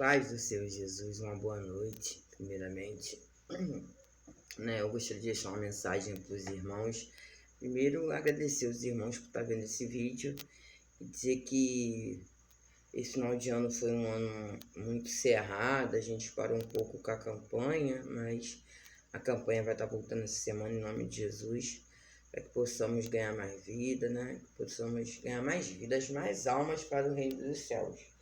Paz do Senhor Jesus, uma boa noite, primeiramente. Eu gostaria de deixar uma mensagem para os irmãos. Primeiro, agradecer os irmãos por estar vendo esse vídeo e dizer que esse final de ano foi um ano muito cerrado, a gente parou um pouco com a campanha, mas a campanha vai estar voltando essa semana em nome de Jesus, para que possamos ganhar mais vida, que possamos ganhar mais vidas, mais almas para o reino dos céus.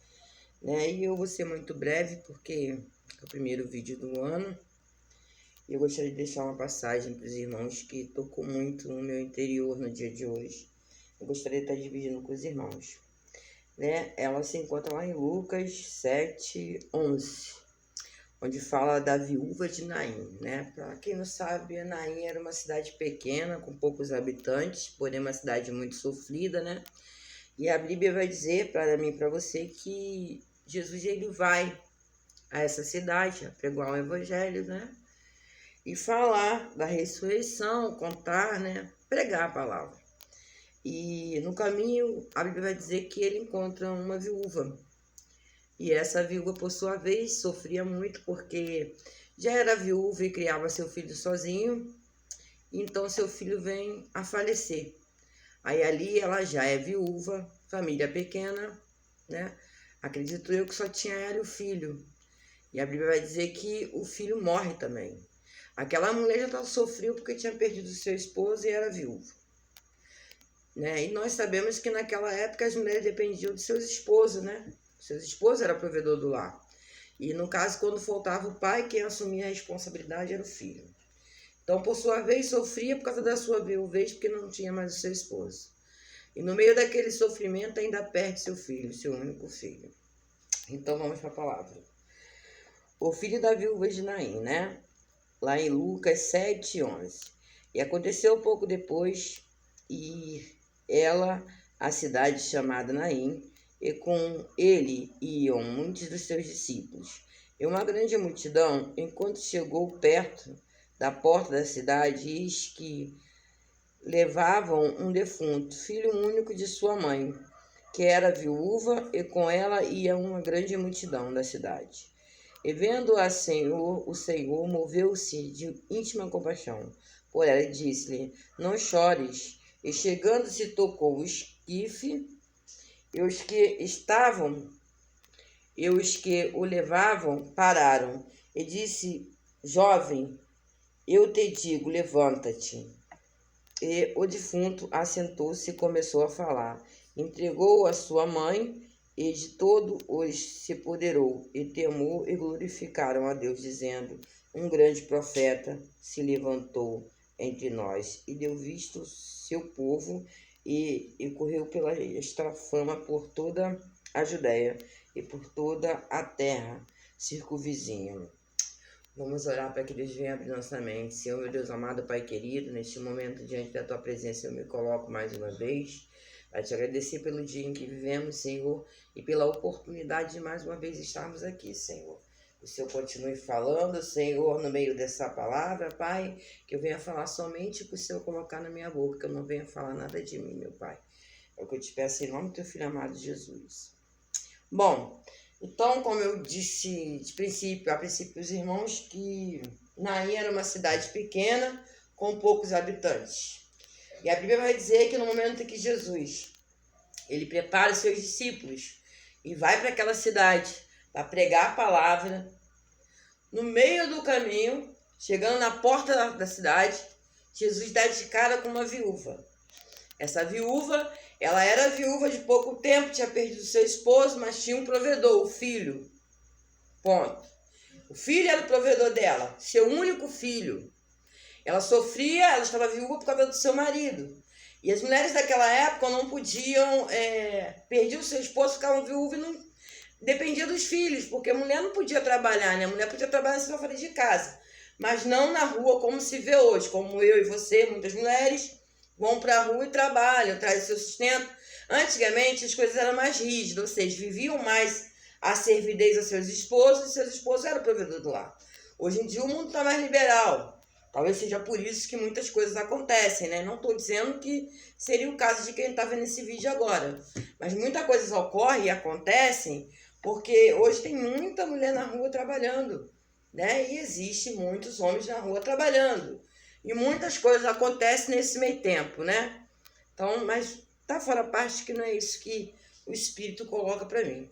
E eu vou ser muito breve, porque é o primeiro vídeo do ano. E eu gostaria de deixar uma passagem para os irmãos que tocou muito no meu interior no dia de hoje. Eu gostaria de estar dividindo com os irmãos. Ela se encontra lá em Lucas 7:11, onde fala da viúva de Naim. Para quem não sabe, Naim era uma cidade pequena, com poucos habitantes, porém uma cidade muito sofrida, E a Bíblia vai dizer para mim e para você que Jesus ele vai a essa cidade, a pregar o evangelho, E falar da ressurreição, contar, Pregar a palavra. E no caminho, a Bíblia vai dizer que ele encontra uma viúva. E essa viúva, por sua vez, sofria muito porque já era viúva e criava seu filho sozinho. Então, seu filho vem a falecer. Aí ali ela já é viúva, família pequena, Acredito eu que só tinha ela e o filho. E a Bíblia vai dizer que o filho morre também. Aquela mulher já sofreu porque tinha perdido seu esposo e era viúva. E nós sabemos que naquela época as mulheres dependiam de seus esposos, Seus esposos eram provedor do lar. E no caso, quando faltava o pai, quem assumia a responsabilidade era o filho. Então, por sua vez, sofria por causa da sua viuvez, porque não tinha mais o seu esposo. E no meio daquele sofrimento ainda perde seu filho, seu único filho. Então vamos para a palavra. O filho da viúva de Naim, Lá em Lucas 7:11. E aconteceu pouco depois, e ela, a cidade chamada Naim, e com ele iam muitos dos seus discípulos. E uma grande multidão, enquanto chegou perto da porta da cidade, eis que levavam um defunto, filho único de sua mãe, que era viúva, e com ela ia uma grande multidão da cidade. E vendo-a o Senhor moveu-se de íntima compaixão por ela e disse-lhe: não chores. E chegando-se tocou o esquife, e os que o levavam pararam. E disse: jovem, eu te digo, levanta-te. E o defunto assentou-se e começou a falar. Entregou a sua mãe, e de todo os se apoderou, e temou e glorificaram a Deus, dizendo: um grande profeta se levantou entre nós, e deu visto seu povo, e correu pela esta fama por toda a Judéia, e por toda a terra circunvizinha. Vamos orar para que Deus venha abrir nossa mente. Senhor, meu Deus amado, Pai querido, neste momento, diante da Tua presença, eu me coloco mais uma vez para Te agradecer pelo dia em que vivemos, Senhor, e pela oportunidade de mais uma vez estarmos aqui, Senhor. Que o Senhor continue falando, Senhor, no meio dessa palavra, Pai, que eu venha falar somente o que o Senhor colocar na minha boca, que eu não venha falar nada de mim, meu Pai. É o que eu te peço em nome do Teu Filho amado Jesus. Bom, então, como eu disse a princípio os irmãos, que Naim era uma cidade pequena, com poucos habitantes. E a Bíblia vai dizer que no momento em que Jesus, ele prepara os seus discípulos e vai para aquela cidade para pregar a palavra, no meio do caminho, chegando na porta da cidade, Jesus dá de cara com uma viúva. Essa viúva, ela era viúva de pouco tempo, tinha perdido seu esposo, mas tinha um provedor, o filho. Ponto. O filho era o provedor dela, seu único filho. Ela sofria, ela estava viúva por causa do seu marido. E as mulheres daquela época não podiam, perdiam o seu esposo, ficavam viúvas e não dependia dos filhos, porque a mulher não podia trabalhar, A mulher podia trabalhar só fora de casa, mas não na rua como se vê hoje, como eu e você, muitas mulheres vão para a rua e trabalham, trazem seu sustento. Antigamente as coisas eram mais rígidas, ou seja, viviam mais a servidez a seus esposos, e seus esposos eram o provedor do lar. Hoje em dia o mundo está mais liberal. Talvez seja por isso que muitas coisas acontecem, Não estou dizendo que seria o caso de quem está vendo esse vídeo agora. Mas muitas coisas ocorrem e acontecem Porque hoje tem muita mulher na rua trabalhando, né? E existe muitos homens na rua trabalhando. E muitas coisas acontecem nesse meio tempo, né? Então, mas tá fora a parte que não é isso que o Espírito coloca para mim.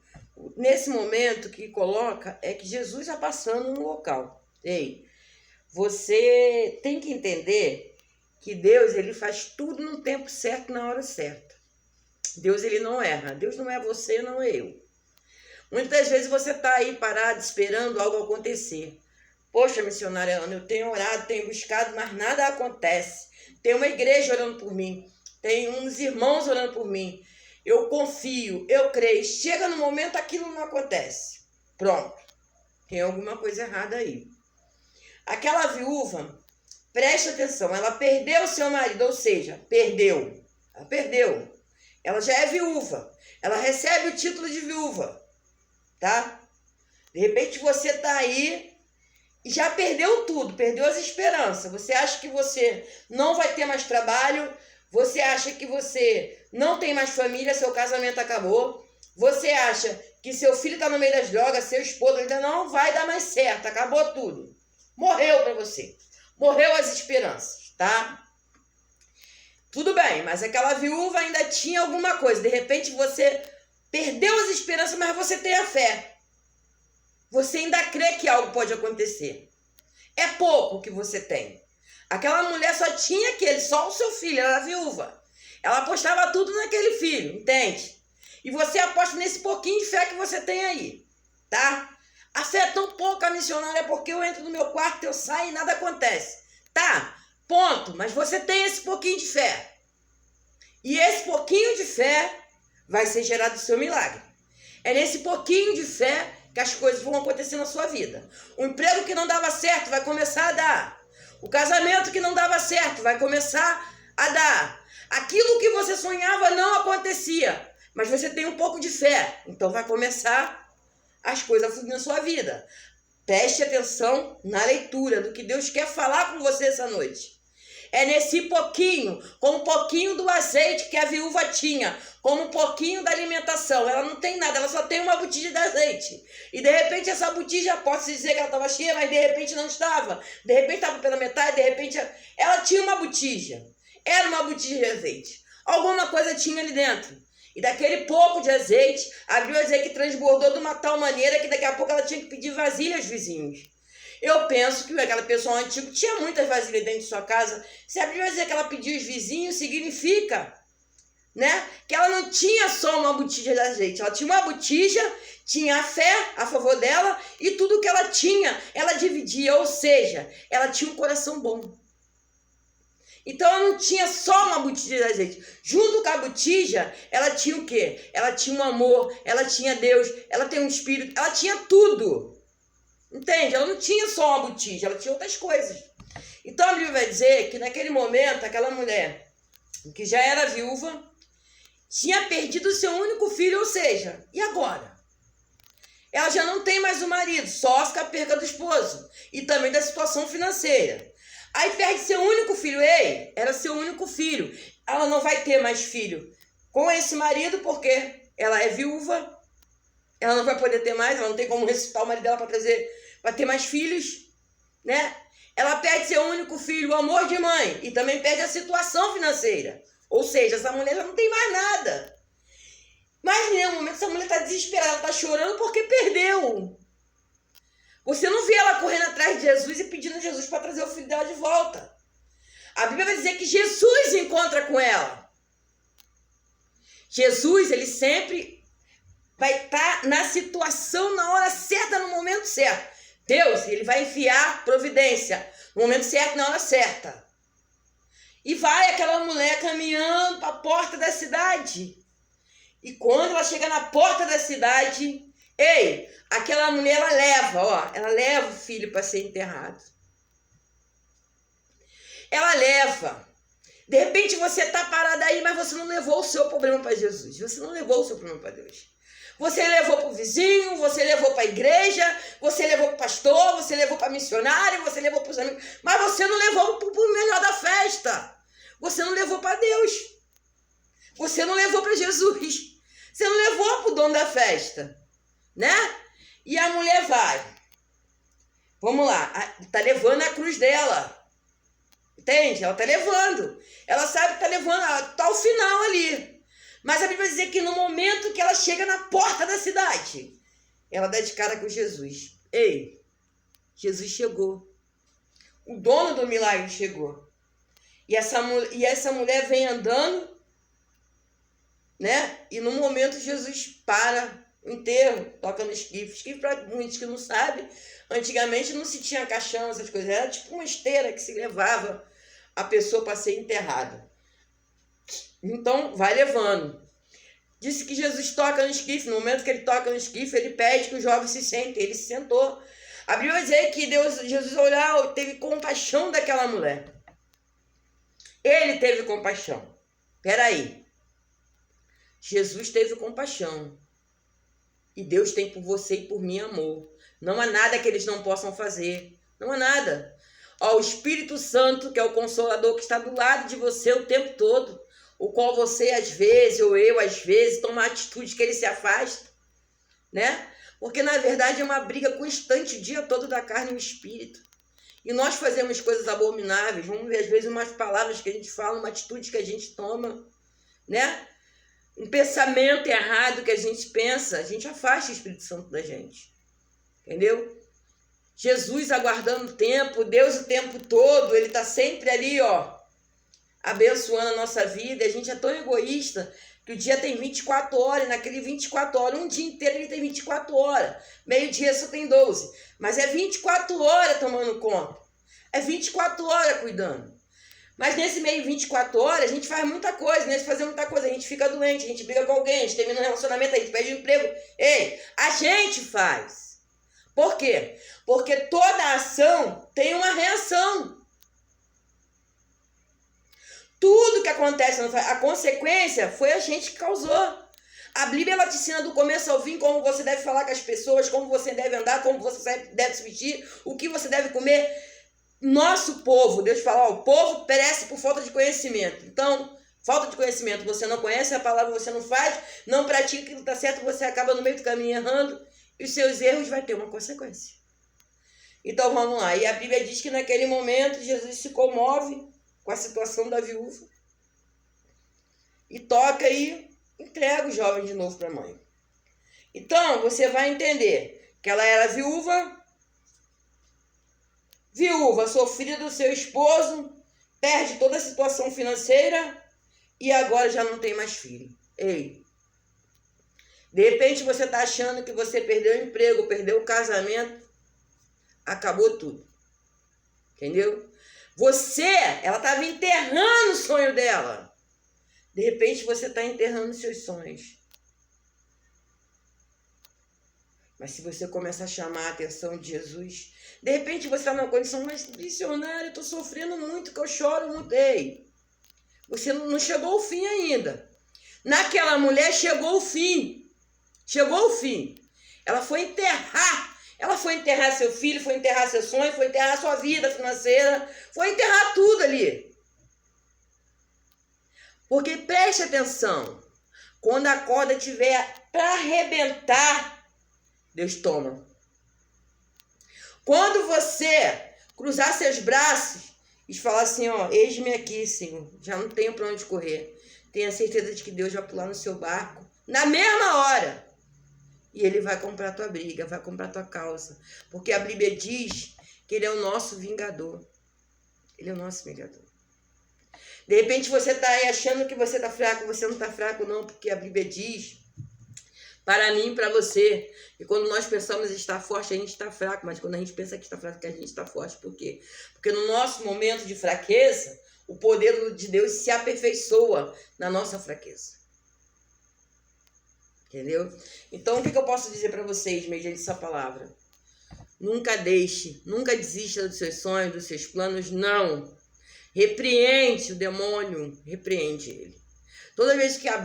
Nesse momento que coloca é que Jesus está passando no local. Ei, você tem que entender que Deus, ele faz tudo no tempo certo, na hora certa. Deus, ele não erra. Deus não é você, não é eu. Muitas vezes você está aí parado esperando algo acontecer. Poxa, missionária Ana, eu tenho orado, tenho buscado, mas nada acontece. Tem uma igreja orando por mim. Tem uns irmãos orando por mim. Eu confio, eu creio. Chega no momento, aquilo não acontece. Pronto. Tem alguma coisa errada aí. Aquela viúva, preste atenção, ela perdeu o seu marido, ou seja, perdeu. Ela perdeu. Ela já é viúva. Ela recebe o título de viúva. Tá? De repente você tá aí e já perdeu tudo, perdeu as esperanças. Você acha que você não vai ter mais trabalho, você acha que você não tem mais família, seu casamento acabou, você acha que seu filho tá no meio das drogas, seu esposo ainda não vai dar mais certo, acabou tudo. Morreu para você. Morreu as esperanças, tá? Tudo bem, mas aquela viúva ainda tinha alguma coisa. De repente você perdeu as esperanças, mas você tem a fé. Você ainda crê que algo pode acontecer. É pouco que você tem. Aquela mulher só tinha aquele, só o seu filho, ela era viúva. Ela apostava tudo naquele filho, entende? E você aposta nesse pouquinho de fé que você tem aí, tá? A fé é tão pouca, missionária, porque eu entro no meu quarto, eu saio e nada acontece. Tá, ponto, mas você tem esse pouquinho de fé. E esse pouquinho de fé vai ser gerado o seu milagre. É nesse pouquinho de fé que as coisas vão acontecer na sua vida. O emprego que não dava certo vai começar a dar. O casamento que não dava certo vai começar a dar. Aquilo que você sonhava não acontecia, mas você tem um pouco de fé, então vai começar as coisas a fluir na sua vida. Preste atenção na leitura do que Deus quer falar com você essa noite. É nesse pouquinho, com um pouquinho do azeite que a viúva tinha, com um pouquinho da alimentação. Ela não tem nada, ela só tem uma botija de azeite. E de repente essa botija, posso dizer que ela estava cheia, mas de repente não estava. De repente estava pela metade, de repente ela tinha uma botija. Era uma botija de azeite. Alguma coisa tinha ali dentro. E daquele pouco de azeite, abriu o azeite que transbordou de uma tal maneira que daqui a pouco ela tinha que pedir vasilha aos vizinhos. Eu penso que aquela pessoa antiga tinha muitas vasilhas dentro de sua casa. Se abriu a dizer que ela pediu os vizinhos, significa, né, que ela não tinha só uma botija de azeite. Ela tinha uma botija, tinha a fé a favor dela e tudo que ela tinha, ela dividia. Ou seja, ela tinha um coração bom. Então ela não tinha só uma botija de azeite. Junto com a botija, ela tinha o quê? Ela tinha um amor, ela tinha Deus, ela tem um espírito, ela tinha tudo. Entende? Ela não tinha só uma botija, ela tinha outras coisas. Então a Bíblia vai dizer que naquele momento, aquela mulher que já era viúva, tinha perdido o seu único filho, ou seja, e agora? Ela já não tem mais o marido, sofre com a perda do esposo e também da situação financeira. Aí perde seu único filho. Ei, era seu único filho. Ela não vai ter mais filho com esse marido porque ela é viúva. Ela não vai poder ter mais, ela não tem como ressuscitar o marido dela para ter mais filhos, né? Ela perde seu único filho, o amor de mãe, e também perde a situação financeira. Ou seja, essa mulher já não tem mais nada. Mas em nenhum momento essa mulher está desesperada, ela está chorando porque perdeu. Você não vê ela correndo atrás de Jesus e pedindo a Jesus para trazer o filho dela de volta. A Bíblia vai dizer que Jesus encontra com ela. Jesus, ele sempre vai estar na situação, na hora certa, no momento certo. Deus, ele vai enfiar providência no momento certo, na hora certa. E vai aquela mulher caminhando para a porta da cidade. E quando ela chega na porta da cidade, ei, aquela mulher, ela leva o filho para ser enterrado. Ela leva. De repente você está parada aí, mas você não levou o seu problema para Jesus. Você não levou o seu problema para Deus. Você levou para o vizinho, você levou para a igreja, você levou para o pastor, você levou para missionário, você levou para os amigos. Mas você não levou para o melhor da festa. Você não levou para Deus. Você não levou para Jesus. Você não levou para o dono da festa. né? E a mulher vai. Vamos lá, tá levando a cruz dela. Entende? Ela tá levando. Ela sabe que tá levando, ela tá ao final ali. Mas a Bíblia vai dizer que no momento que ela chega na porta da cidade, ela dá de cara com Jesus. Ei, Jesus chegou. O dono do milagre chegou. E essa mulher vem andando, né? E no momento Jesus para o enterro, toca no esquife. Esquife, para muitos que não sabem, antigamente não se tinha caixão, essas coisas. Era tipo uma esteira que se levava a pessoa para ser enterrada. Então, vai levando. Disse que Jesus toca no esquife. No momento que ele toca no esquife, ele pede que o jovem se sente. Ele se sentou. A Bíblia vai dizer que Jesus olhou, teve compaixão daquela mulher. Ele teve compaixão. Peraí. Jesus teve compaixão. E Deus tem por você e por mim amor. Não há nada que eles não possam fazer. Não há nada. Ó, o Espírito Santo, que é o Consolador, que está do lado de você o tempo todo, o qual você às vezes, ou eu às vezes, toma a atitude que ele se afasta, né? Porque na verdade é uma briga constante o dia todo da carne e do espírito. E nós fazemos coisas abomináveis, vamos ver às vezes umas palavras que a gente fala, uma atitude que a gente toma, né? Um pensamento errado que a gente pensa, a gente afasta o Espírito Santo da gente. Entendeu? Jesus aguardando o tempo, Deus o tempo todo, ele está sempre ali, ó, abençoando a nossa vida. A gente é tão egoísta que o dia tem 24 horas, e naquele 24 horas, um dia inteiro ele tem 24 horas. Meio-dia só tem 12. Mas é 24 horas tomando conta. É 24 horas cuidando. Mas nesse meio 24 horas, a gente faz muita coisa, nesse fazer muita coisa, a gente fica doente, a gente briga com alguém, a gente termina um relacionamento, a gente perde um emprego. Ei, a gente faz. Por quê? Porque toda ação tem uma reação. Tudo que acontece, a consequência foi a gente que causou. A Bíblia ela te ensina do começo ao fim como você deve falar com as pessoas, como você deve andar, como você deve se vestir, o que você deve comer. Nosso povo, Deus fala, ó, o povo perece por falta de conhecimento. Então, falta de conhecimento, você não conhece a palavra, você não faz, não pratica aquilo que está certo, você acaba no meio do caminho errando e os seus erros vai ter uma consequência. Então vamos lá, e a Bíblia diz que naquele momento Jesus se comove com a situação da viúva e toca e entrega o jovem de novo para a mãe. Então você vai entender que ela era viúva, sofrida do seu esposo, perde toda a situação financeira e agora já não tem mais filho. Ei, de repente você está achando que você perdeu o emprego, perdeu o casamento, acabou tudo. Entendeu? Ela estava enterrando o sonho dela. De repente você está enterrando seus sonhos. Mas se você começa a chamar a atenção de Jesus, de repente você está numa condição mais missionária, eu estou sofrendo muito, que eu choro muito. Ei, você não chegou ao fim ainda. Naquela mulher chegou o fim. Chegou o fim. Ela foi enterrar. Ela foi enterrar seu filho, foi enterrar seu sonho, foi enterrar sua vida financeira, foi enterrar tudo ali. Porque preste atenção, quando a corda estiver para arrebentar, Deus toma. Quando você cruzar seus braços e falar assim, ó, eis-me aqui, Senhor, já não tenho para onde correr, tenha certeza de que Deus vai pular no seu barco na mesma hora. E ele vai comprar tua briga, vai comprar tua causa. Porque a Bíblia diz que ele é o nosso vingador. Ele é o nosso vingador. De repente você está aí achando que você está fraco, você não está fraco não, porque a Bíblia diz, para mim e para você, que quando nós pensamos estar forte, a gente está fraco, mas quando a gente pensa que está fraco, a gente está forte. Por quê? Porque no nosso momento de fraqueza, o poder de Deus se aperfeiçoa na nossa fraqueza. Entendeu? Então, o que eu posso dizer para vocês, mediante essa palavra? Nunca deixe, nunca desista dos seus sonhos, dos seus planos, não. Repreende o demônio, repreende ele. Toda vez que a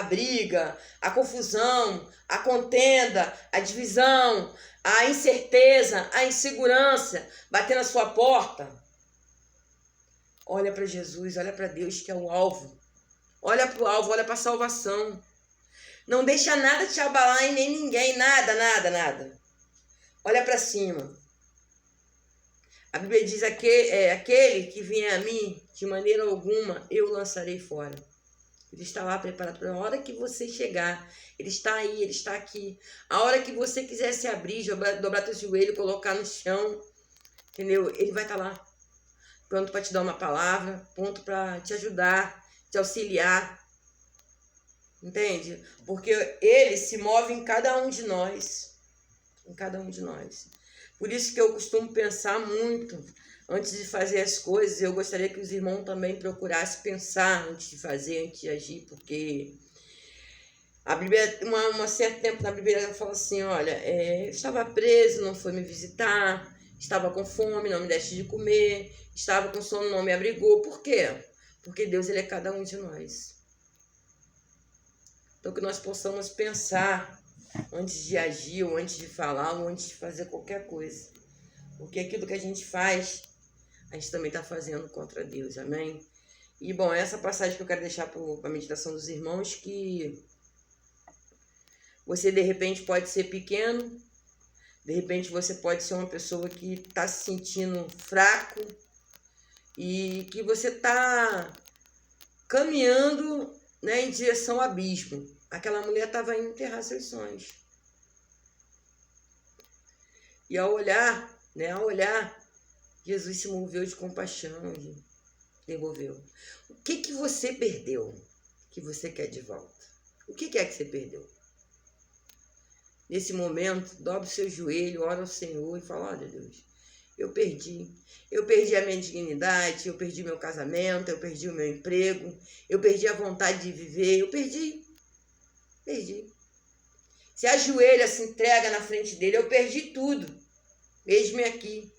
briga, a confusão, a contenda, a divisão, a incerteza, a insegurança bater na sua porta, olha para Jesus, olha para Deus que é o alvo. Olha para o alvo, olha para a salvação. Não deixa nada te abalar e nem ninguém, nada, nada, nada. Olha para cima. A Bíblia diz, aquele que vier a mim, de maneira alguma, eu lançarei fora. Ele está lá preparado para a hora que você chegar. Ele está aí, ele está aqui. A hora que você quiser se abrir, dobrar teu joelho, colocar no chão, entendeu? Ele vai estar lá, pronto para te dar uma palavra, pronto para te ajudar, te auxiliar. Entende? Porque ele se move em cada um de nós. Em cada um de nós. Por isso que eu costumo pensar muito antes de fazer as coisas. Eu gostaria que os irmãos também procurassem pensar antes de fazer, antes de agir, porque a Bíblia, um certo tempo na Bíblia, ela fala assim, olha, eu estava preso, não foi me visitar, estava com fome, não me deste de comer, estava com sono, não me abrigou. Por quê? Porque Deus, ele é cada um de nós. Então que nós possamos pensar antes de agir, ou antes de falar, ou antes de fazer qualquer coisa. Porque aquilo que a gente faz, a gente também está fazendo contra Deus, amém? E, bom, essa passagem que eu quero deixar para a meditação dos irmãos, que você, de repente, pode ser pequeno, de repente você pode ser uma pessoa que está se sentindo fraco e que você está caminhando, né, em direção ao abismo. Aquela mulher estava indo enterrar seus sonhos. E ao olhar, Jesus se moveu de compaixão e devolveu. O que você perdeu que você quer de volta? O que é que você perdeu? Nesse momento, dobre o seu joelho, ora ao Senhor e fala, olha Deus, eu perdi a minha dignidade, eu perdi meu casamento, eu perdi o meu emprego, eu perdi a vontade de viver, eu perdi. Se ajoelha, se entrega na frente dele, eu perdi tudo, eis-me aqui,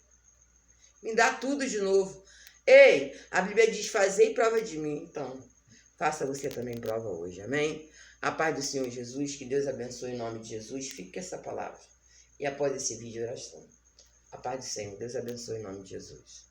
me dá tudo de novo. Ei, a Bíblia diz, fazei prova de mim, então, faça você também prova hoje, amém? A paz do Senhor Jesus, que Deus abençoe em nome de Jesus, fique com essa palavra. E após esse vídeo, oração. A paz do Senhor, Deus abençoe em nome de Jesus.